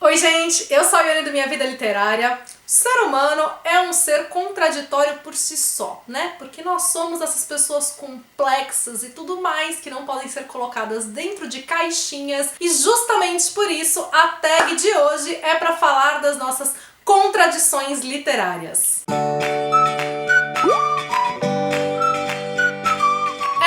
Oi gente, eu sou a Iane do Minha Vida Literária. O ser humano é um ser contraditório por si só, né? Porque nós somos essas pessoas complexas e tudo mais que não podem ser colocadas dentro de caixinhas, e justamente por isso a tag de hoje é para falar das nossas contradições literárias.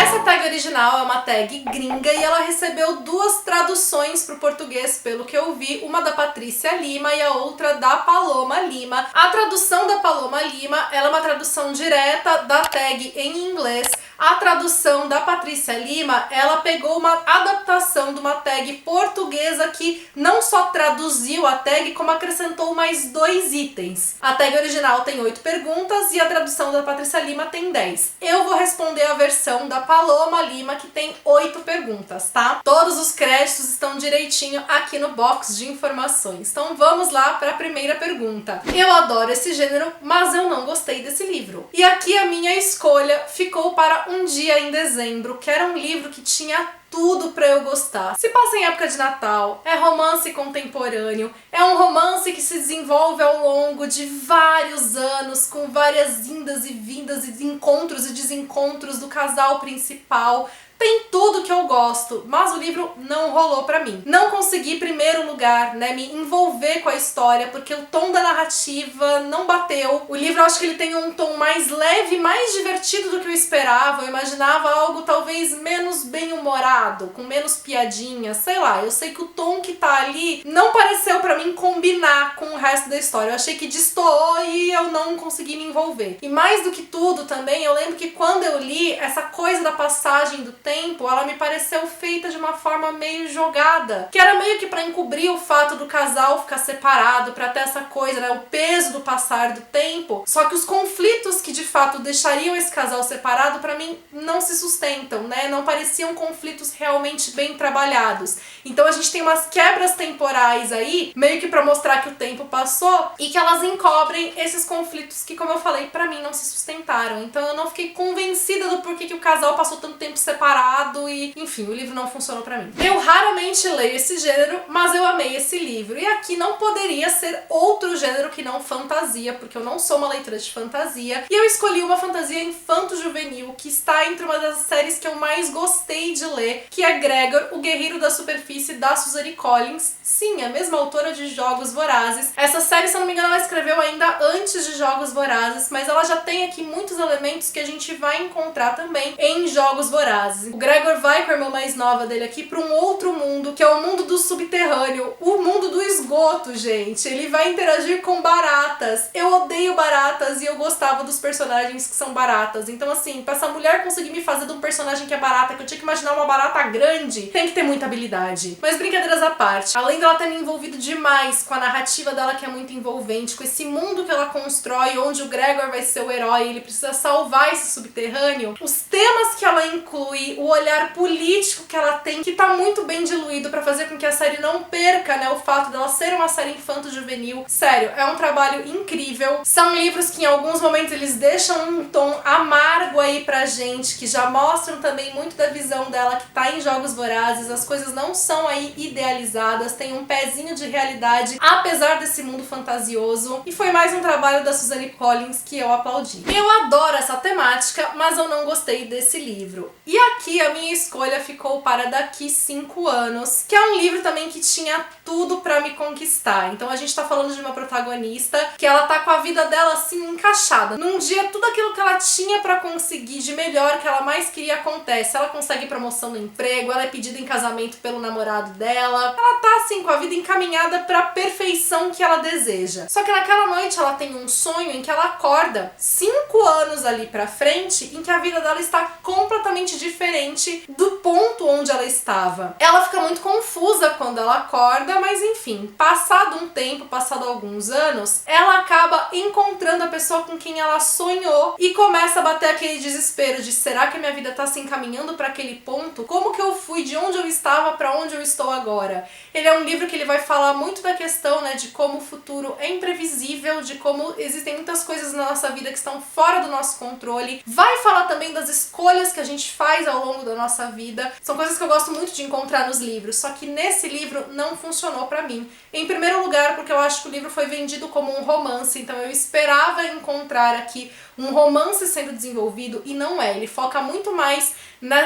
Essa tag original é uma tag gringa e ela recebeu duas traduções para o português, pelo que eu vi, uma da Patrícia Lima e a outra da Paloma Lima. A tradução da Paloma Lima, ela é uma tradução direta da tag em inglês. A tradução da Patrícia Lima, ela pegou uma adaptação de uma tag portuguesa que não só traduziu a tag, como acrescentou mais 2 itens. A tag original tem 8 perguntas e a tradução da Patrícia Lima tem 10. Eu vou responder a versão da Paloma Lima, que tem 8 perguntas, tá? Todos os créditos estão direitinho aqui no box de informações. Então vamos lá para a primeira pergunta. Eu adoro esse gênero, mas eu não gostei desse livro. E aqui a minha escolha ficou para Um Dia em Dezembro, que era um livro que tinha tudo pra eu gostar. Se passa em época de Natal, é romance contemporâneo, é um romance que se desenvolve ao longo de vários anos, com várias indas e vindas e encontros e desencontros do casal principal. Tem tudo que eu gosto, mas o livro não rolou pra mim. Não consegui, em primeiro lugar, né, me envolver com a história, porque o tom da narrativa não bateu. O livro, eu acho que ele tem um tom mais leve, mais divertido do que eu esperava. Eu imaginava algo talvez menos bem-humorado, com menos piadinha, sei lá. Eu sei que o tom que tá ali não pareceu pra mim combinar com o resto da história. Eu achei que destoou e eu não consegui me envolver. E mais do que tudo também, eu lembro que quando eu li, essa coisa da passagem do tempo, ela me pareceu feita de uma forma meio jogada, que era meio que pra encobrir o fato do casal ficar separado, pra ter essa coisa, né, o peso do passar do tempo. Só que os conflitos que de fato deixariam esse casal separado, pra mim, não se sustentam, né, não pareciam conflitos realmente bem trabalhados. Então a gente tem umas quebras temporais aí, meio que pra mostrar que o tempo passou, e que elas encobrem esses conflitos que, como eu falei, pra mim não se sustentaram. Então eu não fiquei convencida do porquê que o casal passou tanto tempo separado e, enfim, o livro não funcionou pra mim. Eu raramente leio esse gênero, mas eu amei esse livro. E aqui não poderia ser outro gênero que não fantasia, porque eu não sou uma leitora de fantasia. E eu escolhi uma fantasia infanto-juvenil, que está entre uma das séries que eu mais gostei de ler, que é Gregor, o Guerreiro da Superfície, da Suzanne Collins. Sim, a mesma autora de Jogos Vorazes. Essa série, se eu não me engano, ela escreveu ainda antes de Jogos Vorazes, mas ela já tem aqui muitos elementos que a gente vai encontrar também em Jogos Vorazes. O Gregor vai com a irmã mais nova dele aqui para um outro mundo, que é o mundo do subterrâneo, o mundo do esgoto, gente. Ele vai interagir com baratas. Eu odeio baratas e eu gostava dos personagens que são baratas. Então, assim, pra essa mulher conseguir me fazer de um personagem que é barata, que eu tinha que imaginar uma barata grande, tem que ter muita habilidade. Mas brincadeiras à parte, além dela ter me envolvido demais com a narrativa dela, que é muito envolvente, com esse mundo que ela constrói, onde o Gregor vai ser o herói, ele precisa salvar esse subterrâneo, os temas que ela inclui, o olhar político que ela tem, que tá muito bem diluído pra fazer com que a série não perca, né, o fato dela ser uma série infanto-juvenil. Sério, é um trabalho incrível. São livros que em alguns momentos eles deixam um tom amargo aí pra gente, que já mostram também muito da visão dela que tá em Jogos Vorazes. As coisas não são aí idealizadas, tem um pezinho de realidade, apesar desse mundo fantasioso. E foi mais um trabalho da Suzanne Collins que eu aplaudi. Eu adoro essa temática, mas eu não gostei desse livro. E aqui a minha escolha ficou para Daqui 5 Anos, que é um livro também que tinha tudo pra me conquistar. Então a gente tá falando de uma protagonista que ela tá com a vida dela assim encaixada. Num dia tudo aquilo que ela tinha pra conseguir de melhor, que ela mais queria, acontece. Ela consegue promoção no emprego, ela é pedida em casamento pelo namorado dela. Ela tá assim com a vida encaminhada pra perfeição que ela deseja. Só que naquela noite ela tem um sonho em que ela acorda 5 anos ali pra frente, em que a vida dela está completamente diferente do ponto onde ela estava. Ela fica muito confusa quando ela acorda, mas enfim, passado um tempo, passado alguns anos, ela acaba encontrando a pessoa com quem ela sonhou e começa a bater aquele desespero de: será que a minha vida tá se encaminhando para aquele ponto? Como que eu fui de onde eu estava para onde eu estou agora? Ele é um livro que ele vai falar muito da questão, né, de como o futuro é imprevisível, de como existem muitas coisas na nossa vida que estão fora do nosso controle. Vai falar também das escolhas que a gente faz ao ao longo da nossa vida. São coisas que eu gosto muito de encontrar nos livros, só que nesse livro não funcionou pra mim. Em primeiro lugar, porque eu acho que o livro foi vendido como um romance, então eu esperava encontrar aqui um romance sendo desenvolvido e não é. Ele foca muito mais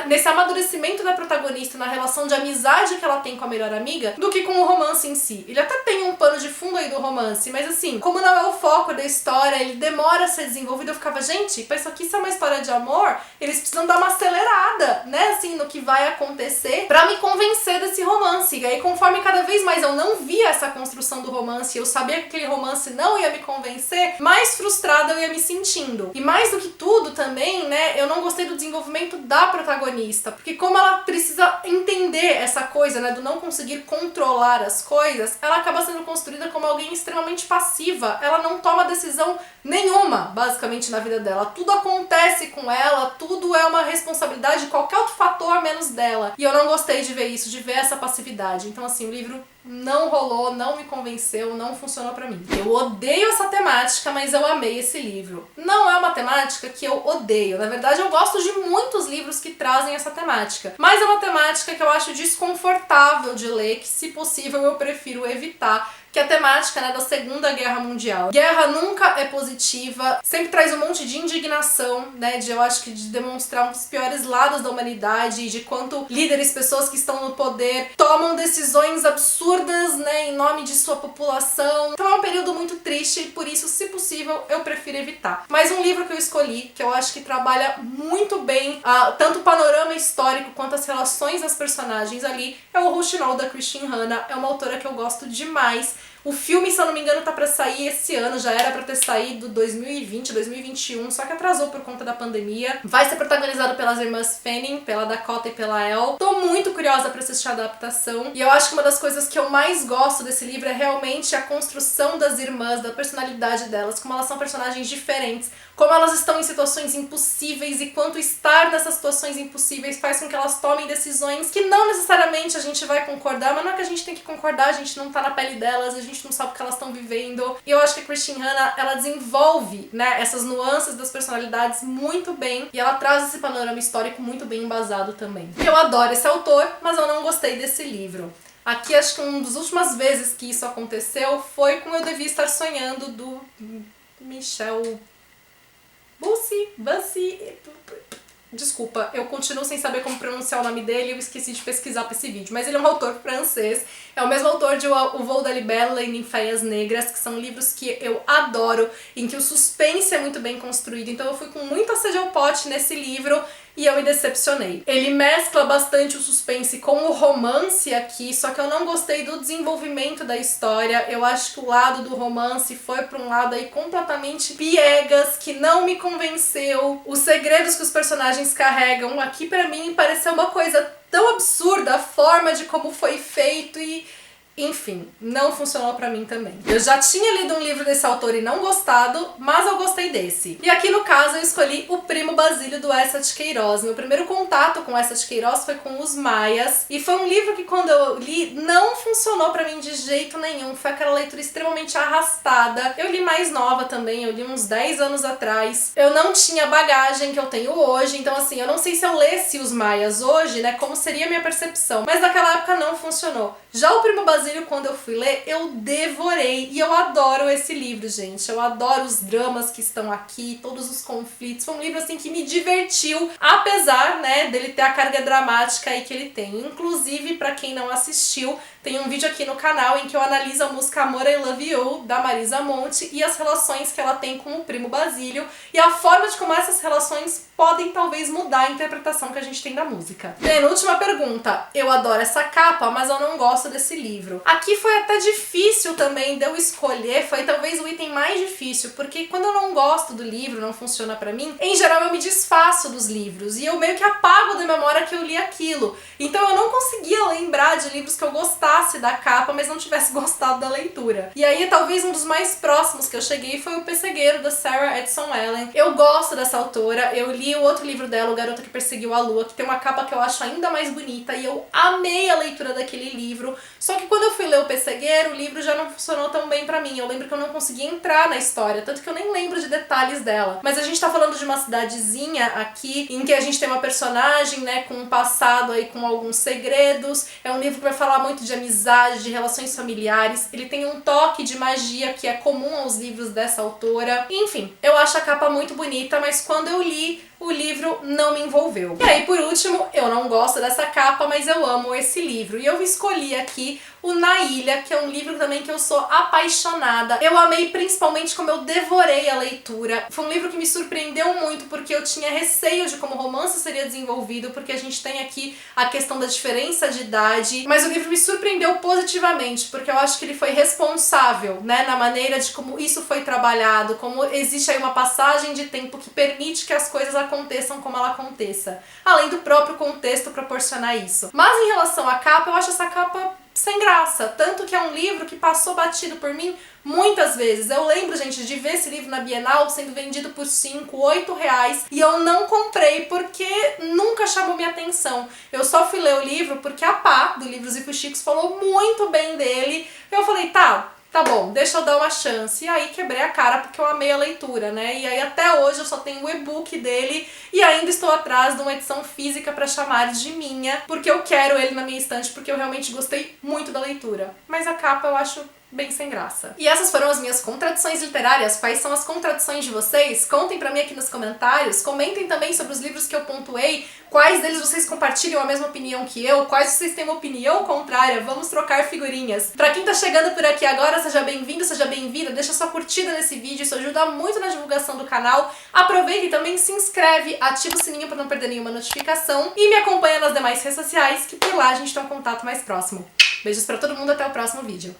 nesse amadurecimento da protagonista, na relação de amizade que ela tem com a melhor amiga, do que com o romance em si. Ele até tem um pano de fundo aí do romance, mas assim, como não é o foco da história, ele demora a ser desenvolvido, eu ficava, gente, pra isso aqui ser uma história de amor, eles precisam dar uma acelerada, né, assim, no que vai acontecer, pra me convencer desse romance. E aí, conforme cada vez mais eu não via essa construção do romance, eu sabia que aquele romance não ia me convencer, mais frustrada eu ia me sentindo. E mais do que tudo também, né, eu não gostei do desenvolvimento da protagonista, porque como ela precisa entender essa coisa, né, do não conseguir controlar as coisas, ela acaba sendo construída como alguém extremamente passiva. Ela não toma decisão nenhuma, basicamente, na vida dela. Tudo acontece com ela, tudo é uma responsabilidade de qualquer outro fator menos dela. E eu não gostei de ver isso, de ver essa passividade. Então, assim, o livro não rolou, não me convenceu, não funcionou pra mim. Eu odeio essa temática, mas eu amei esse livro. Não é uma temática que eu odeio. Na verdade, eu gosto de muitos livros que trazem essa temática. Mas é uma temática que eu acho desconfortável de ler, que, se possível, eu prefiro evitar, que é a temática, né, da Segunda Guerra Mundial. Guerra nunca é positiva, sempre traz um monte de indignação, né, eu acho que de demonstrar um dos piores lados da humanidade, de quanto líderes, pessoas que estão no poder, tomam decisões absurdas, né, em nome de sua população. Então é um período muito triste e por isso, se possível, eu prefiro evitar. Mas um livro que eu escolhi, que eu acho que trabalha muito bem tanto o panorama histórico quanto as relações das personagens ali, é o Rouxinol, da Christine Hanna. É uma autora que eu gosto demais. O filme, se eu não me engano, tá pra sair esse ano, já era pra ter saído 2020, 2021, só que atrasou por conta da pandemia. Vai ser protagonizado pelas irmãs Fanning, pela Dakota e pela Elle. Tô muito curiosa pra assistir a adaptação, e eu acho que uma das coisas que eu mais gosto desse livro é realmente a construção das irmãs, da personalidade delas, como elas são personagens diferentes, como elas estão em situações impossíveis e quanto estar nessas situações impossíveis faz com que elas tomem decisões que não necessariamente a gente vai concordar, mas não é que a gente tem que concordar, a gente não tá na pele delas, a gente não sabe o que elas estão vivendo. E eu acho que a Christine Hanna, ela desenvolve, né, essas nuances das personalidades muito bem, e ela traz esse panorama histórico muito bem embasado também. Eu adoro esse autor, mas eu não gostei desse livro. Aqui, acho que uma das últimas vezes que isso aconteceu foi com Eu Devia Estar Sonhando, do Michel Bussy. Desculpa, eu continuo sem saber como pronunciar o nome dele, eu esqueci de pesquisar pra esse vídeo, mas ele é um autor francês, é o mesmo autor de O Voo da Libélula e Ninféias Negras, que são livros que eu adoro, em que o suspense é muito bem construído, então eu fui com muita sede ao pote nesse livro e eu me decepcionei. Ele mescla bastante o suspense com o romance aqui, só que eu não gostei do desenvolvimento da história. Eu acho que o lado do romance foi pra um lado aí completamente piegas, que não me convenceu. Os segredos que os personagens carregam aqui pra mim pareceu uma coisa tão absurda, a forma de como foi feito e... enfim, não funcionou pra mim também. Eu já tinha lido um livro desse autor e não gostado, mas eu gostei desse. E aqui no caso eu escolhi O Primo Basílio, do Essa de Queiroz. Meu primeiro contato com Essa de Queiroz foi com Os Maias, e foi um livro que quando eu li não funcionou pra mim de jeito nenhum. Foi aquela leitura extremamente arrastada. Eu li mais nova também, eu li uns 10 anos atrás. Eu não tinha a bagagem que eu tenho hoje, então assim, eu não sei se eu lesse Os Maias hoje, né, como seria a minha percepção. Mas naquela época não funcionou. Já O Primo Basílio, quando eu fui ler, eu devorei. E eu adoro esse livro, gente. Eu adoro os dramas que estão aqui, todos os conflitos. Foi um livro, assim, que me divertiu, apesar, né, dele ter a carga dramática aí que ele tem. Inclusive, pra quem não assistiu, tem um vídeo aqui no canal em que eu analiso a música Amor, I Love You, da Marisa Monte, e as relações que ela tem com o Primo Basílio, e a forma de como essas relações podem talvez mudar a interpretação que a gente tem da música. Penúltima pergunta. Eu adoro essa capa, mas eu não gosto desse livro. Aqui foi até difícil também de eu escolher, foi talvez o item mais difícil, porque quando eu não gosto do livro, não funciona pra mim, em geral eu me desfaço dos livros, e eu meio que apago da memória que eu li aquilo. Então eu não conseguia lembrar de livros que eu gostasse da capa, mas não tivesse gostado da leitura. E aí talvez um dos mais próximos que eu cheguei foi O Pessegueiro, da Sarah Edson Allen. Eu gosto dessa autora, eu li o outro livro dela, O Garoto que Perseguiu a Lua, que tem uma capa que eu acho ainda mais bonita, e eu amei a leitura daquele livro. Só que quando quando eu fui ler O Pessegueiro, o livro já não funcionou tão bem pra mim. Eu lembro que eu não conseguia entrar na história, tanto que eu nem lembro de detalhes dela. Mas a gente tá falando de uma cidadezinha aqui, em que a gente tem uma personagem, né, com um passado aí com alguns segredos. É um livro que vai falar muito de amizade, de relações familiares. Ele tem um toque de magia que é comum aos livros dessa autora. Enfim, eu acho a capa muito bonita, mas quando eu li, o livro não me envolveu. E aí, por último, eu não gosto dessa capa, mas eu amo esse livro. E eu escolhi aqui o Na Ilha, que é um livro também que eu sou apaixonada. Eu amei principalmente como eu devorei a leitura. Foi um livro que me surpreendeu muito, porque eu tinha receio de como o romance seria desenvolvido, porque a gente tem aqui a questão da diferença de idade. Mas o livro me surpreendeu positivamente, porque eu acho que ele foi responsável, né, na maneira de como isso foi trabalhado, como existe aí uma passagem de tempo que permite que as coisas aconteçam como ela aconteça, além do próprio contexto proporcionar isso. Mas em relação à capa, eu acho essa capa sem graça, tanto que é um livro que passou batido por mim muitas vezes. Eu lembro, gente, de ver esse livro na Bienal sendo vendido por 5, 8 reais e eu não comprei porque nunca chamou minha atenção. Eu só fui ler o livro porque a Pá, do Livros e Fuxicos, falou muito bem dele. Eu falei, tá bom, deixa eu dar uma chance. E aí quebrei a cara porque eu amei a leitura, né? E aí até hoje eu só tenho o e-book dele e ainda estou atrás de uma edição física para chamar de minha, porque eu quero ele na minha estante, porque eu realmente gostei muito da leitura. Mas a capa eu acho bem sem graça. E essas foram as minhas contradições literárias. Quais são as contradições de vocês? Contem pra mim aqui nos comentários. Comentem também sobre os livros que eu pontuei. Quais deles vocês compartilham a mesma opinião que eu? Quais vocês têm uma opinião contrária? Vamos trocar figurinhas. Pra quem tá chegando por aqui agora, seja bem-vindo, seja bem-vinda. Deixa sua curtida nesse vídeo, isso ajuda muito na divulgação do canal. Aproveita e também se inscreve, ativa o sininho pra não perder nenhuma notificação e me acompanha nas demais redes sociais, que por lá a gente tem um contato mais próximo. Beijos pra todo mundo, até o próximo vídeo.